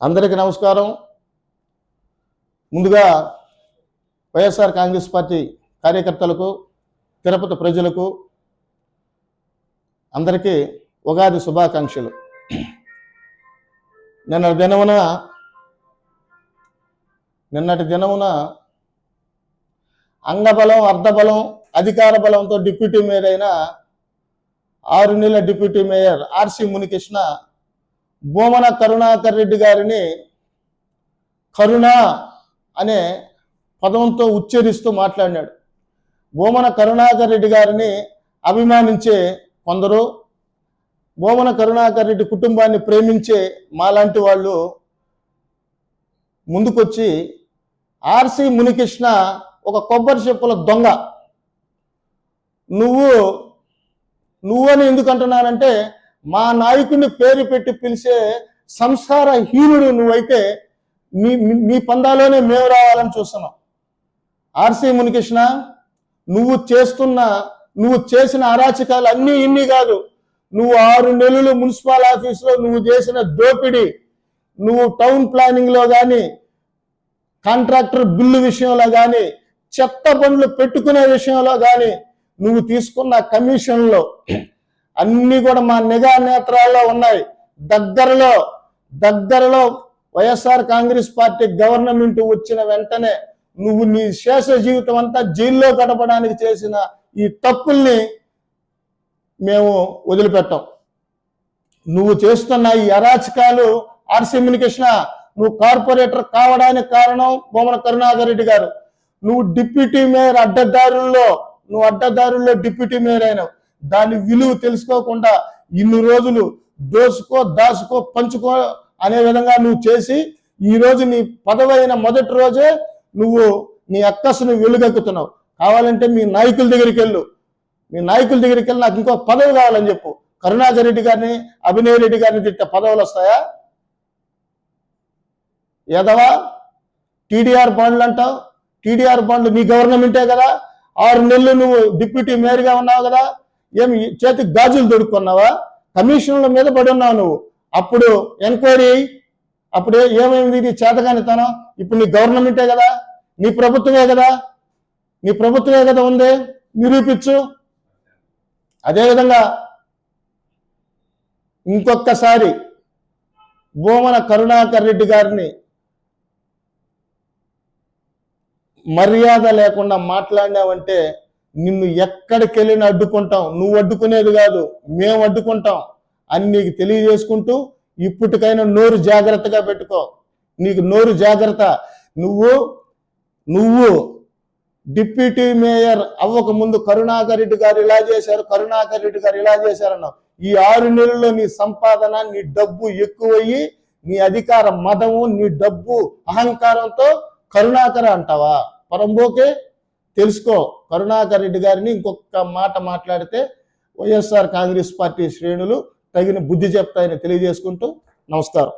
అందరికీ నమస్కారం. ముందుగా వైఎస్ఆర్ కాంగ్రెస్ పార్టీ కార్యకర్తలకు, తిరుపతి ప్రజలకు అందరికీ ఉగాది శుభాకాంక్షలు. నిన్నటి దినమున అంగబలం, అర్ధబలం, అధికార బలంతో డిప్యూటీ మేయర్ అయిన 6 నెలల deputy mayor RC Munikrishna Bhumana Karunakar Reddy గారిని కరుణ అనే పదంతో ఉచ్చరిస్తూ మాట్లాడినాడు. భూమన కరుణాకర్ రెడ్డి గారిని అభిమానించే కొందరు, భూమన కరుణాకర్ రెడ్డి కుటుంబాన్ని ప్రేమించే మాలాంటి వాళ్ళు ముందుకొచ్చి ఆర్సి మునికృష్ణ ఒక కొబ్బరి చెప్పుల దొంగ, నువ్వని ఎందుకు అంటున్నానంటే మా నాయకుడిని పేరు పెట్టి పిలిచే సంస్కార హీనుడు నువ్వైతే నీ పందాలోనే మేము రావాలని చూస్తున్నాం. ఆర్సి మునికృష్ణ, నువ్వు చేసిన అరాచకాలు అన్నీ ఇన్ని కాదు. నువ్వు 6 నెలలు మున్సిపల్ ఆఫీసులో నువ్వు చేసిన దోపిడీ, నువ్వు టౌన్ ప్లానింగ్లో కానీ, కాంట్రాక్టర్ బిల్లు విషయంలో కానీ, చెత్త బండ్లు పెట్టుకునే విషయంలో కానీ నువ్వు తీసుకున్న కమిషన్లో అన్నీ కూడా మా నిఘా నేత్రాల్లో ఉన్నాయి. దగ్గరలో వైఎస్ఆర్ కాంగ్రెస్ పార్టీ గవర్నమెంట్ వచ్చిన వెంటనే నువ్వు నీ శేష జీవితం అంతా జైల్లో గడపడానికి చేసిన ఈ తప్పుల్ని మేము వదిలిపెట్టాం. నువ్వు చేస్తున్న ఈ అరాచకాలు, ఆర్సి మునికృష్ణ, నువ్వు కార్పొరేటర్ కావడానికి కారణం భూమన కరుణాకర్ రెడ్డి గారు. నువ్వు డిప్యూటీ మేయర్ అడ్డదారుల్లో డిప్యూటీ మేయర్ అయినావు. దాని విలువ తెలుసుకోకుండా ఇన్ని రోజులు దాచుకో పంచుకో అనే విధంగా నువ్వు చేసి ఈరోజు నీ పదవి అయిన మొదటి రోజే నువ్వు నీ అక్కసును వెలుగెక్కుతున్నావు. కావాలంటే మీ నాయకుల దగ్గరికి వెళ్ళు, నాకు ఇంకో పదవి కావాలని చెప్పు. కరుణాకర్ రెడ్డి గారిని, అభినయ్ రెడ్డి గారిని తిట్టే పదవులు వస్తాయా? ఏదవా టీడీఆర్ బాండ్లు అంటావు. టీడీఆర్ బాండ్లు నీ గవర్నమెంటే కదా. 6 నెలలు నువ్వు డిప్యూటీ మేయర్గా ఉన్నావు కదా. ఏమి చేతికి గాజులు దొడుక్కున్నావా? కమిషన్ల మీద పడి ఉన్నావు నువ్వు. అప్పుడు ఎంక్వైరీ, అప్పుడు ఏమైంది? నీ చేతగానితనం. ఇప్పుడు నీ గవర్నమెంటే కదా, నీ ప్రభుత్వమే కదా ఉంది, నిరూపించు. అదేవిధంగా ఇంకొకసారి భూమన కరుణాకర్ రెడ్డి గారిని మర్యాద లేకుండా మాట్లాడినావంటే నిన్ను ఎక్కడికి వెళ్ళినా అడ్డుకుంటాం. నువ్వు అడ్డుకునేది కాదు, మేము అడ్డుకుంటాం అని నీకు తెలియజేసుకుంటూ ఇప్పటికైనా నోరు జాగ్రత్తగా పెట్టుకో. నీకు నోరు జాగ్రత్త. నువ్వు డిప్యూటీ మేయర్ అవ్వక ముందు కరుణాకర్ రెడ్డి గారు ఇలా చేశారన్నావు. ఈ 6 నెలల్లో నీ సంపాదన, నీ డబ్బు ఎక్కువయ్యి నీ అధికార మదము, నీ డబ్బు అహంకారంతో కరుణాకర్ అంటావా? పరంబోకే. తెలుసుకో, కరుణాకర్ రెడ్డి గారిని ఇంకొక మాట మాట్లాడితే వైఎస్ఆర్ కాంగ్రెస్ పార్టీ శ్రేణులు తగిన బుద్ధి చెప్తాయని తెలియజేసుకుంటూ నమస్కారం.